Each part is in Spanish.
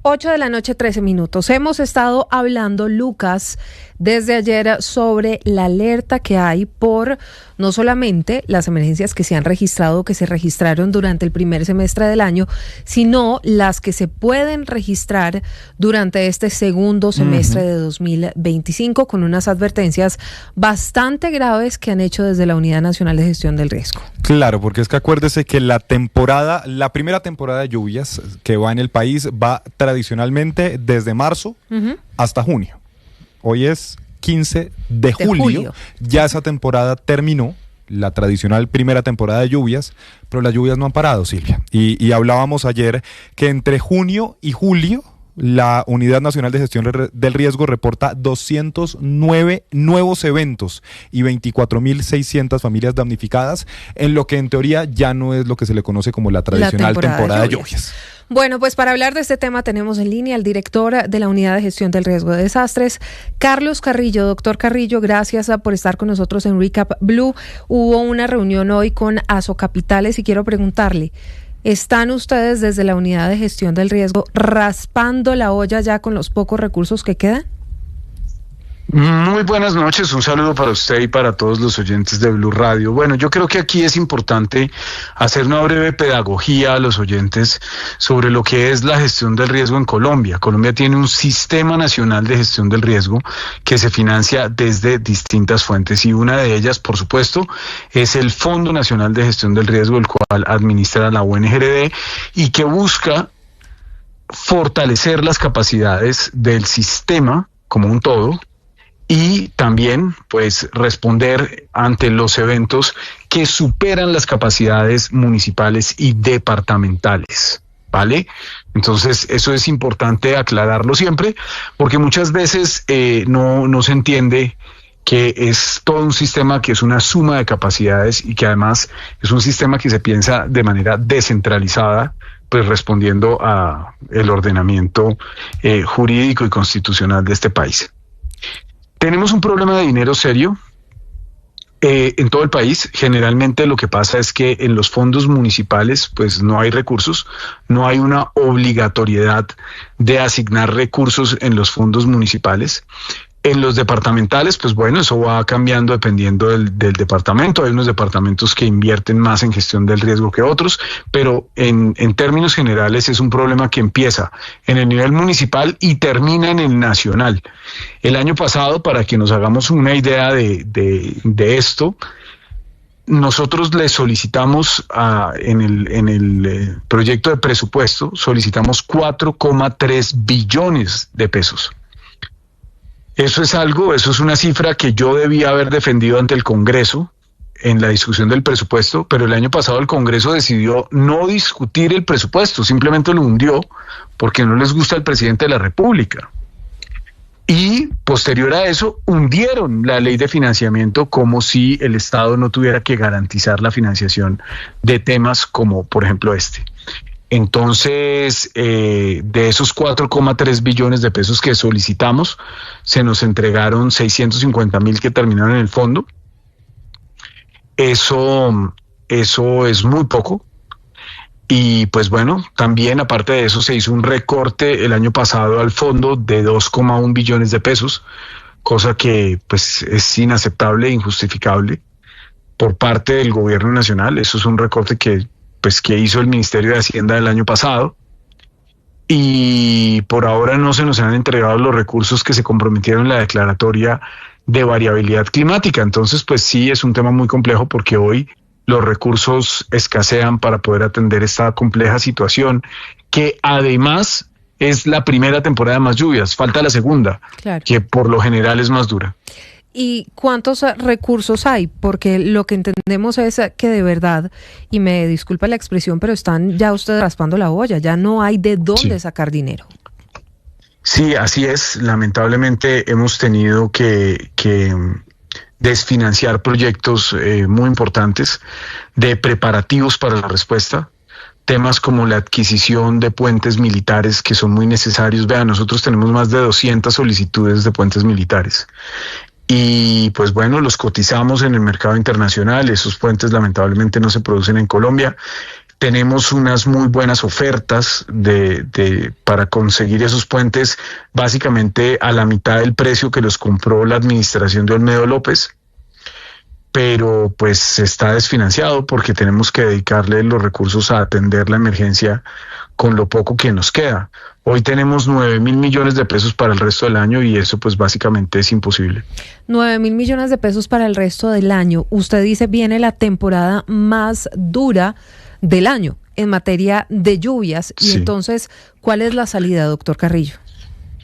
8:13 p.m. Hemos estado hablando, Lucas, desde ayer sobre la alerta que hay por no solamente las emergencias que se han registrado, que se registraron durante el primer semestre del año, sino las que se pueden registrar durante este segundo semestre de 2025, con unas advertencias bastante graves que han hecho desde la Unidad Nacional de Gestión del Riesgo. Claro, porque es que acuérdese que la primera temporada de lluvias que va en el país va tradicionalmente desde marzo hasta junio. Hoy es 15 de julio. Ya esa temporada terminó, la tradicional primera temporada de lluvias, pero las lluvias no han parado, Silvia. Y hablábamos ayer que entre junio y julio la Unidad Nacional de Gestión del Riesgo reporta 209 nuevos eventos y 24.600 familias damnificadas, en lo que en teoría ya no es lo que se le conoce como la tradicional temporada de lluvias. Bueno, pues para hablar de este tema tenemos en línea al director de la Unidad de Gestión del Riesgo de Desastres, Carlos Carrillo. Doctor Carrillo, gracias por estar con nosotros en Recap Blue. Hubo una reunión hoy con Asocapitales y quiero preguntarle, ¿están ustedes desde la Unidad de Gestión del Riesgo raspando la olla ya con los pocos recursos que quedan? Muy buenas noches, un saludo para usted y para todos los oyentes de Blue Radio. Bueno, yo creo que aquí es importante hacer una breve pedagogía a los oyentes sobre lo que es la gestión del riesgo en Colombia. Colombia tiene un sistema nacional de gestión del riesgo que se financia desde distintas fuentes y una de ellas, por supuesto, es el Fondo Nacional de Gestión del Riesgo, el cual administra la UNGRD y que busca fortalecer las capacidades del sistema como un todo, y también pues responder ante los eventos que superan las capacidades municipales y departamentales, ¿vale? Entonces eso es importante aclararlo siempre, porque muchas veces no se entiende que es todo un sistema que es una suma de capacidades y que además es un sistema que se piensa de manera descentralizada, pues respondiendo a el ordenamiento jurídico y constitucional de este país. Tenemos un problema de dinero serio en todo el país. Generalmente lo que pasa es que en los fondos municipales pues no hay recursos, no hay una obligatoriedad de asignar recursos en los fondos municipales. En los departamentales, pues bueno, eso va cambiando dependiendo del departamento. Hay unos departamentos que invierten más en gestión del riesgo que otros, pero en términos generales es un problema que empieza en el nivel municipal y termina en el nacional. El año pasado, para que nos hagamos una idea de esto, nosotros le solicitamos en el proyecto de presupuesto, solicitamos 4,3 billones de pesos. Eso es una cifra que yo debía haber defendido ante el Congreso en la discusión del presupuesto, pero el año pasado el Congreso decidió no discutir el presupuesto, simplemente lo hundió porque no les gusta el presidente de la República. Y posterior a eso hundieron la ley de financiamiento como si el Estado no tuviera que garantizar la financiación de temas como, por ejemplo, este. Entonces, de esos 4,3 billones de pesos que solicitamos, se nos entregaron 650.000 que terminaron en el fondo. Eso es muy poco. Y pues bueno, también aparte de eso se hizo un recorte el año pasado al fondo de 2,1 billones de pesos, cosa que pues es inaceptable e injustificable por parte del gobierno nacional. Eso es un recorte que hizo el Ministerio de Hacienda el año pasado, y por ahora no se nos han entregado los recursos que se comprometieron en la declaratoria de variabilidad climática. Entonces, pues sí, es un tema muy complejo porque hoy los recursos escasean para poder atender esta compleja situación, que además es la primera temporada de más lluvias, falta la segunda, claro, que por lo general es más dura. ¿Y cuántos recursos hay? Porque lo que entendemos es que de verdad, y me disculpa la expresión, pero están ya ustedes raspando la olla, ya no hay de dónde sacar dinero. Sí, así es. Lamentablemente hemos tenido que desfinanciar proyectos muy importantes de preparativos para la respuesta. Temas como la adquisición de puentes militares que son muy necesarios. Vean, nosotros tenemos más de 200 solicitudes de puentes militares. Y pues bueno, los cotizamos en el mercado internacional. Esos puentes lamentablemente no se producen en Colombia. Tenemos unas muy buenas ofertas para conseguir esos puentes, básicamente a la mitad del precio que los compró la administración de Olmedo López, pero pues está desfinanciado porque tenemos que dedicarle los recursos a atender la emergencia con lo poco que nos queda. Hoy tenemos 9.000 millones de pesos para el resto del año y eso pues básicamente es imposible. 9.000 millones de pesos para el resto del año. Usted dice viene la temporada más dura del año en materia de lluvias. Y entonces, ¿cuál es la salida, doctor Carrillo?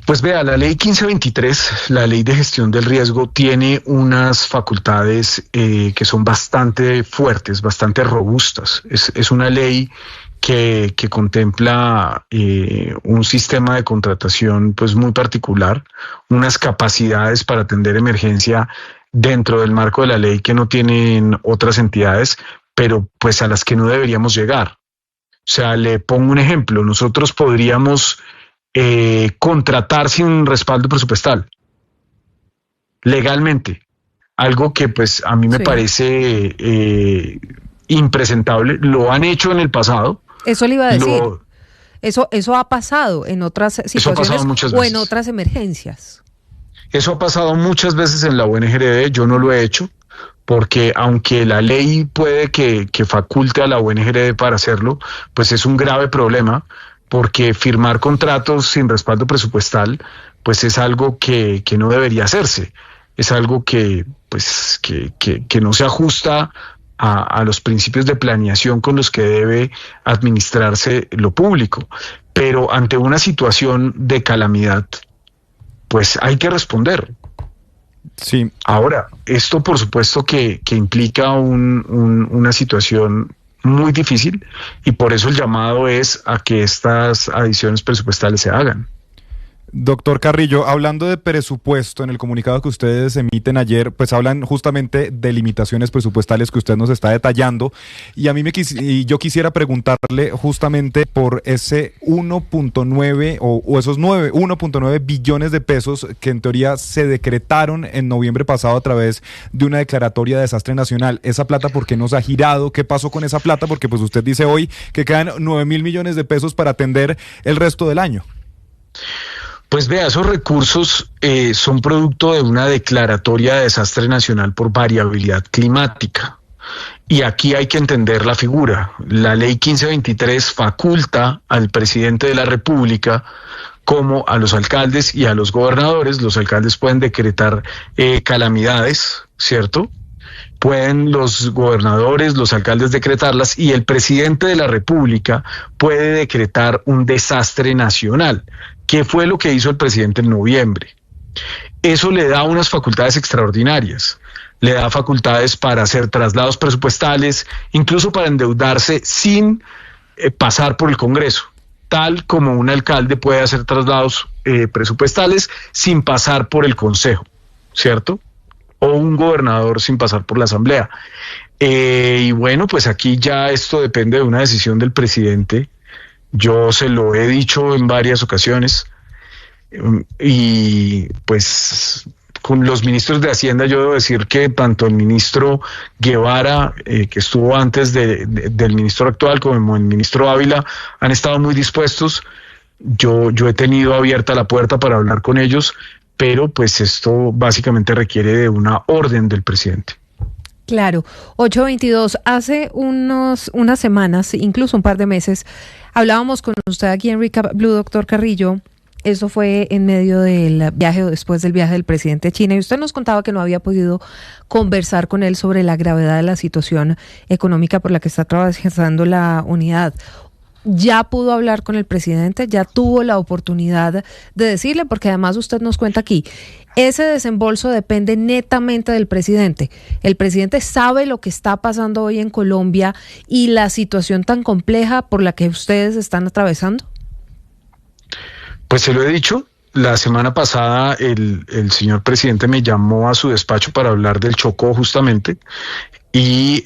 Pues vea, la ley 1523, la ley de gestión del riesgo, tiene unas facultades que son bastante fuertes, bastante robustas. Es una ley que contempla un sistema de contratación pues muy particular, unas capacidades para atender emergencia dentro del marco de la ley que no tienen otras entidades, pero pues a las que no deberíamos llegar. O sea, le pongo un ejemplo, nosotros podríamos contratar sin respaldo presupuestal, legalmente, algo que pues a mí me parece impresentable. Lo han hecho en el pasado. Eso le iba a decir. Eso ha pasado en otras situaciones o en otras emergencias. Eso ha pasado muchas veces en la UNGRD, yo no lo he hecho, porque aunque la ley puede que faculte a la UNGRD para hacerlo, pues es un grave problema, porque firmar contratos sin respaldo presupuestal, pues es algo que no debería hacerse. Es algo que no se ajusta a los principios de planeación con los que debe administrarse lo público. Pero ante una situación de calamidad, pues hay que responder. Sí. Ahora, esto por supuesto que implica una situación muy difícil y por eso el llamado es a que estas adiciones presupuestales se hagan. Doctor Carrillo, hablando de presupuesto, en el comunicado que ustedes emiten ayer, pues hablan justamente de limitaciones presupuestales que usted nos está detallando, y a mí yo quisiera preguntarle justamente por ese 1.9 o esos 1.9 billones de pesos que en teoría se decretaron en noviembre pasado a través de una declaratoria de desastre nacional. Esa plata, ¿por qué no se ha girado? ¿Qué pasó con esa plata? Porque pues usted dice hoy que quedan 9.000 millones de pesos para atender el resto del año. Pues vea, esos recursos son producto de una declaratoria de desastre nacional por variabilidad climática. Y aquí hay que entender la figura. La ley 1523 faculta al presidente de la República como a los alcaldes y a los gobernadores. Los alcaldes pueden decretar calamidades, ¿cierto? Pueden los gobernadores, los alcaldes decretarlas, y el presidente de la República puede decretar un desastre nacional. ¿Qué fue lo que hizo el presidente en noviembre? Eso le da unas facultades extraordinarias. Le da facultades para hacer traslados presupuestales, incluso para endeudarse sin pasar por el Congreso, tal como un alcalde puede hacer traslados presupuestales sin pasar por el Consejo, ¿cierto? O un gobernador sin pasar por la Asamblea. Y bueno, pues aquí ya esto depende de una decisión del presidente. Yo se lo he dicho en varias ocasiones, y pues con los ministros de Hacienda yo debo decir que tanto el ministro Guevara, que estuvo antes del ministro actual, como el ministro Ávila, han estado muy dispuestos. Yo he tenido abierta la puerta para hablar con ellos, pero pues esto básicamente requiere de una orden del presidente. Claro, 8:22. Hace unas semanas, incluso un par de meses, hablábamos con usted aquí en Recap Blue, doctor Carrillo. Eso fue en medio del viaje o después del viaje del presidente a China, y usted nos contaba que no había podido conversar con él sobre la gravedad de la situación económica por la que está atravesando la unidad. ¿Ya pudo hablar con el presidente? ¿Ya tuvo la oportunidad de decirle? Porque además usted nos cuenta aquí, ese desembolso depende netamente del presidente. El presidente sabe lo que está pasando hoy en Colombia y la situación tan compleja por la que ustedes están atravesando. Pues se lo he dicho. La semana pasada el señor presidente me llamó a su despacho para hablar del Chocó justamente, y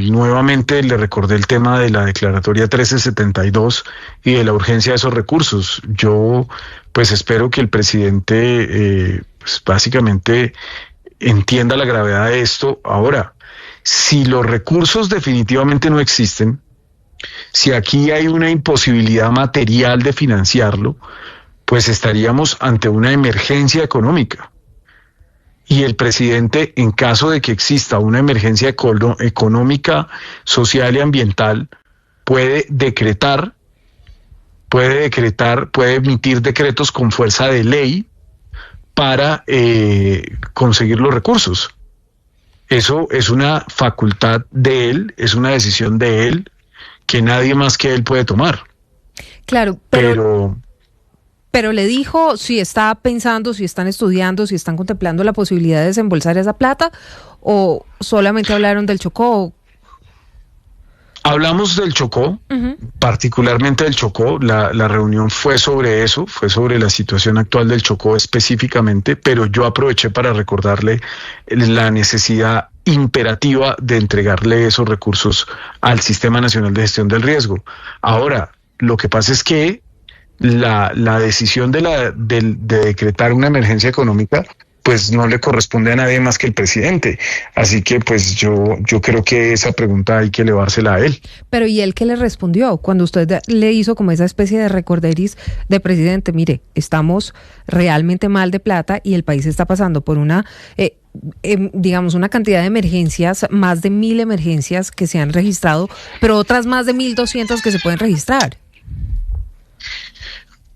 nuevamente le recordé el tema de la declaratoria 1372 y de la urgencia de esos recursos. Yo pues espero que el presidente pues básicamente entienda la gravedad de esto. Ahora, si los recursos definitivamente no existen, Si aquí hay una imposibilidad material de financiarlo, pues estaríamos ante una emergencia económica. Y el presidente, en caso de que exista una emergencia económica, social y ambiental, puede emitir decretos con fuerza de ley para conseguir los recursos. Eso es una facultad de él, es una decisión de él, que nadie más que él puede tomar. Claro, pero le dijo si está pensando, si están estudiando, si están contemplando la posibilidad de desembolsar esa plata, o solamente hablaron del Chocó. Hablamos del Chocó, particularmente del Chocó. La reunión fue sobre eso, fue sobre la situación actual del Chocó específicamente, pero yo aproveché para recordarle la necesidad imperativa de entregarle esos recursos al Sistema Nacional de Gestión del Riesgo. Ahora, lo que pasa es que la decisión de decretar una emergencia económica pues no le corresponde a nadie más que el presidente. Así que pues yo creo que esa pregunta hay que elevársela a él. Pero ¿y él qué le respondió cuando usted le hizo como esa especie de recorderis de presidente? Mire, estamos realmente mal de plata y el país está pasando por una, digamos, una cantidad de emergencias, más de 1.000 emergencias que se han registrado, pero otras más de 1.200 que se pueden registrar.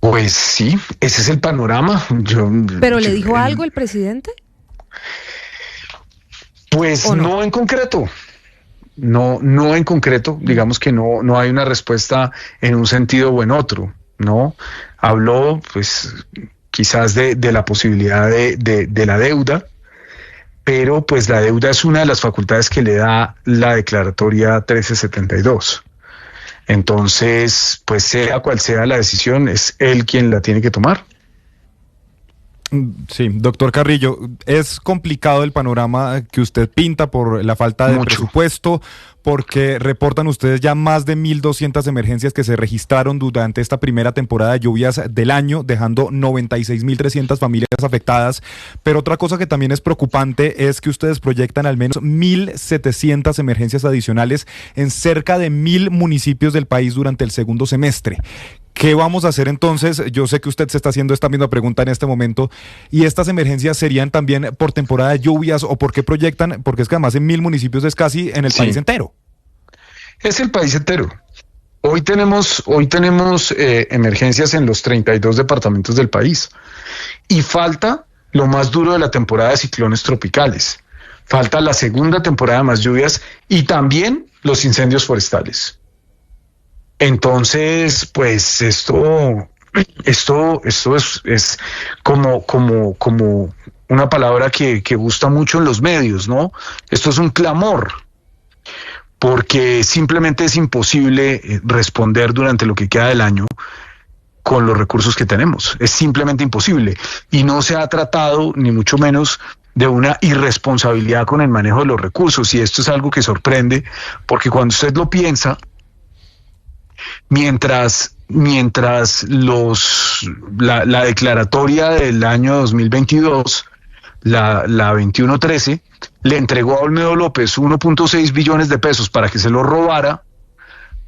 Pues sí, ese es el panorama. ¿Pero le dijo algo el presidente? Pues no en concreto. No en concreto. Digamos que no hay una respuesta en un sentido o en otro, ¿no? Habló, pues, quizás de la posibilidad de la deuda, pero pues la deuda es una de las facultades que le da la declaratoria 1372. Entonces, pues sea cual sea la decisión, es él quien la tiene que tomar. Sí, doctor Carrillo, es complicado el panorama que usted pinta por la falta de presupuesto, porque reportan ustedes ya más de 1.200 emergencias que se registraron durante esta primera temporada de lluvias del año, dejando 96.300 familias afectadas. Pero otra cosa que también es preocupante es que ustedes proyectan al menos 1.700 emergencias adicionales en cerca de 1.000 municipios del país durante el segundo semestre. ¿Qué vamos a hacer entonces? Yo sé que usted se está haciendo esta misma pregunta en este momento, y estas emergencias serían también por temporada de lluvias, o por qué proyectan, porque es que además en 1.000 municipios es casi en el país entero. Es el país entero. Hoy tenemos emergencias en los 32 departamentos del país, y falta lo más duro de la temporada de ciclones tropicales. Falta la segunda temporada de más lluvias y también los incendios forestales. Entonces, pues esto es como una palabra que gusta mucho en los medios, ¿no? Esto es un clamor, porque simplemente es imposible responder durante lo que queda del año con los recursos que tenemos. Es simplemente imposible. Y no se ha tratado, ni mucho menos, de una irresponsabilidad con el manejo de los recursos. Y esto es algo que sorprende, porque cuando usted lo piensa, mientras la declaratoria del año 2022, la 2113, le entregó a Olmedo López 1.6 billones de pesos para que se lo robara,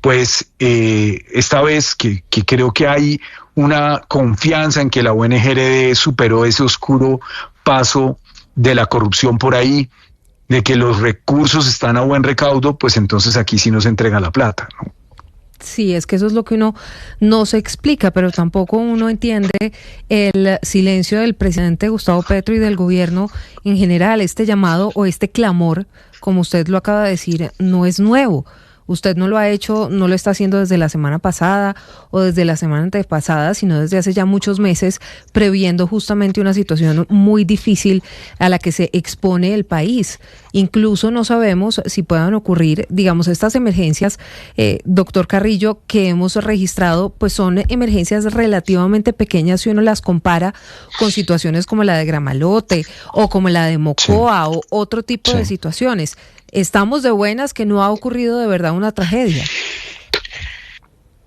pues esta vez que creo que hay una confianza en que la ONG superó ese oscuro paso de la corrupción por ahí, de que los recursos están a buen recaudo, pues entonces aquí sí nos entrega la plata, ¿no? Sí, es que eso es lo que uno no se explica, pero tampoco uno entiende el silencio del presidente Gustavo Petro y del gobierno en general. Este llamado o este clamor, como usted lo acaba de decir, no es nuevo. Usted no lo ha hecho, no lo está haciendo desde la semana pasada o desde la semana antepasada, sino desde hace ya muchos meses, previendo justamente una situación muy difícil a la que se expone el país. Incluso no sabemos si puedan ocurrir, digamos, estas emergencias, doctor Carrillo, que hemos registrado, pues son emergencias relativamente pequeñas si uno las compara con situaciones como la de Gramalote o como la de Mocoa o otro tipo de situaciones. ¿Estamos de buenas que no ha ocurrido de verdad una tragedia?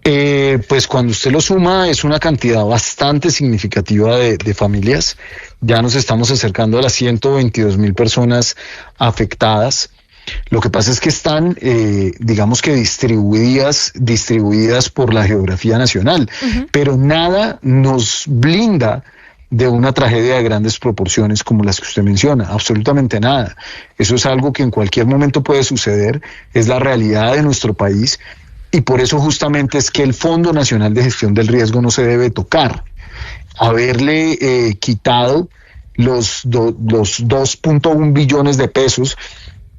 Pues cuando usted lo suma es una cantidad bastante significativa de familias. Ya nos estamos acercando a las 122.000 personas afectadas. Lo que pasa es que están, digamos que distribuidas por la geografía nacional, pero nada nos blinda de una tragedia de grandes proporciones como las que usted menciona, absolutamente nada. Eso es algo que en cualquier momento puede suceder, es la realidad de nuestro país, y por eso justamente es que el Fondo Nacional de Gestión del Riesgo no se debe tocar. Haberle quitado los 2.1 billones de pesos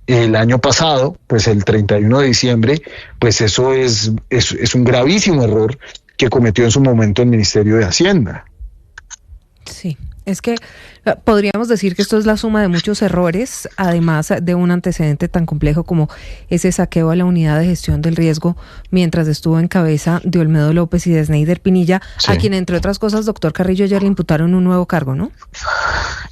el año pasado, pues el 31 de diciembre, pues eso es un gravísimo error que cometió en su momento el Ministerio de Hacienda. Sí, es que podríamos decir que esto es la suma de muchos errores, además de un antecedente tan complejo como ese saqueo a la unidad de gestión del riesgo mientras estuvo en cabeza de Olmedo López y de Sneider Pinilla, sí, a quien, entre otras cosas, doctor Carrillo, ayer le imputaron un nuevo cargo, ¿no?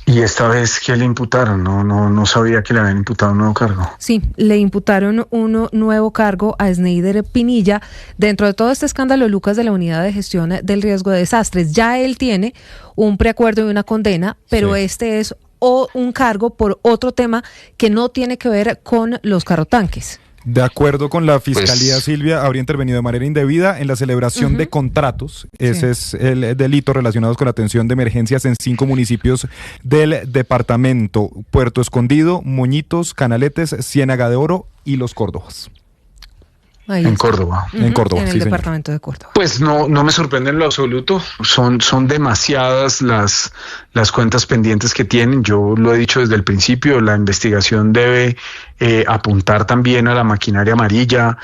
Y esta vez, ¿qué le imputaron? No sabía que le habían imputado un nuevo cargo. Sí, le imputaron un nuevo cargo a Sneider Pinilla dentro de todo este escándalo, Lucas, de la unidad de gestión del riesgo de desastres. Ya él tiene un preacuerdo y una condena, pero sí, este es un cargo por otro tema que no tiene que ver con los carrotanques. De acuerdo con la Fiscalía, Silvia, habría intervenido de manera indebida en la celebración de contratos. Ese es el delito relacionado con la atención de emergencias en 5 municipios del departamento: Puerto Escondido, Moñitos, Canaletes, Ciénaga de Oro y Los Córdobas. En Córdoba. En Córdoba, en el sí, departamento de Córdoba. Pues no me sorprende en lo absoluto. Son demasiadas las cuentas pendientes que tienen. Yo lo he dicho desde el principio, la investigación debe apuntar también a la maquinaria amarilla,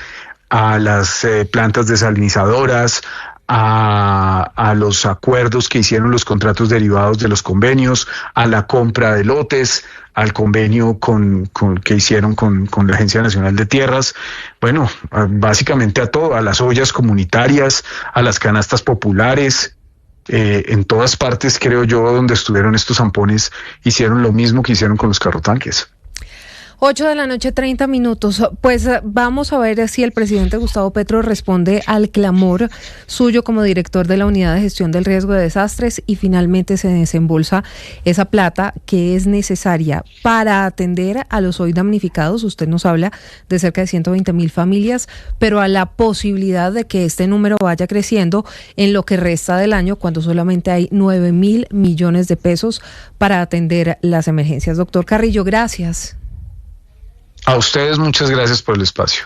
a las plantas desalinizadoras, a los acuerdos que hicieron los contratos derivados de los convenios, a la compra de lotes, al convenio que hicieron con la Agencia Nacional de Tierras, bueno, básicamente a todo, a las ollas comunitarias, a las canastas populares. En todas partes, creo yo, donde estuvieron estos zampones, hicieron lo mismo que hicieron con los carrotanques. 8:30 p.m. Pues vamos a ver si el presidente Gustavo Petro responde al clamor suyo como director de la Unidad de Gestión del Riesgo de Desastres y finalmente se desembolsa esa plata que es necesaria para atender a los hoy damnificados. Usted nos habla de cerca de 120.000 familias, pero a la posibilidad de que este número vaya creciendo en lo que resta del año, cuando solamente hay 9.000 millones de pesos para atender las emergencias. Doctor Carrillo, gracias. A ustedes muchas gracias por el espacio.